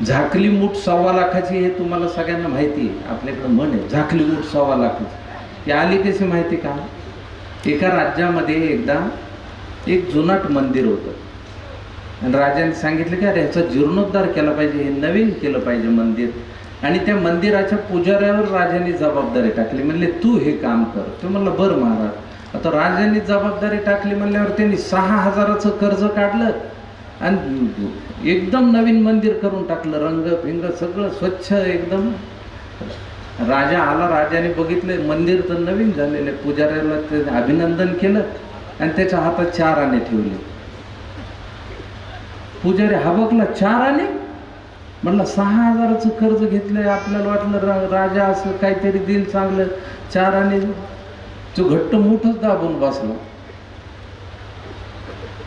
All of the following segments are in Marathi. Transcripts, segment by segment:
झाकली मूठ 1.25 लाखाची हे तुम्हाला सगळ्यांना माहिती आहे. आपल्याकडे म्हण आहे झाकली मूठ 1.25 लाखाची. ती आली कशी माहिती का? एका राज्यामध्ये एकदा एक जुनाट मंदिर होतं आणि राजाने सांगितलं की अरे ह्याचा जीर्णोद्धार केला पाहिजे, हे नवीन केलं पाहिजे मंदिर. आणि त्या मंदिराच्या पुजाऱ्यावर राजाने जबाबदारी टाकली. म्हणले तू हे काम कर. तो म्हणलं बरं महाराज. आता राजांनी जबाबदारी टाकली म्हणल्यावर त्यांनी 6,000चं कर्ज काढलं आणि एकदम नवीन मंदिर करून टाकलं. रंग भिंग सगळं स्वच्छ एकदम. राजा आला, राजाने बघितलं मंदिर तर नवीन झालेलं आहे. पुजाऱ्याला ते अभिनंदन केलं आणि त्याच्या हातात 4 आणे ठेवले. पुजारी हबकला, 4 आणे? म्हणलं 6,000चं कर्ज घेतलंय, आपल्याला वाटलं राजा असं काहीतरी देईल चांगलं. 4 आणे? तो घट्ट मोठच दाबून बसला.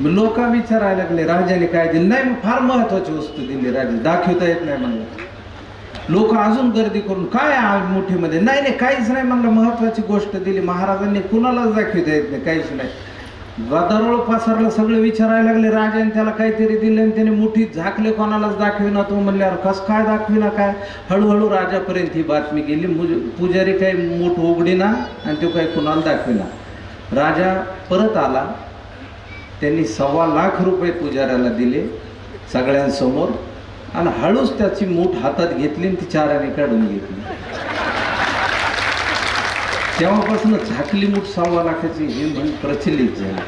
लोक विचारायला लागले राजाने काय दिलं? नाही, मग फार महत्वाची वस्तू दिली राजा, दाखवता येत नाही म्हणलं. लोक अजून गर्दी करून काय मुठीमध्ये? नाही नाही काहीच नाही म्हणलं, महत्वाची गोष्ट दिली महाराजांनी, कुणालाच दाखवता येत नाही, काहीच नाही. गदारोळ पसरला, सगळे विचारायला लागले. राजाने त्याला काहीतरी दिलं आणि त्याने मुठीत झाकले, कोणालाच दाखविना. तो म्हणल्यावर कस काय दाखविना काय? हळूहळू राजापर्यंत ही बातमी गेली. पुजारी काही मूठ उघडीना आणि तो काही कुणाला दाखविना. राजा परत आला, त्यांनी 1.25 लाख रुपये पुजाऱ्याला दिले सगळ्यांसमोर आणि हळूच त्याची मूठ हातात घेतली आणि ती 4 आणे काढून घेतली. तेव्हापासून झाकली मूठ 1.25 लाखाची हे म्हण प्रचलित झाली.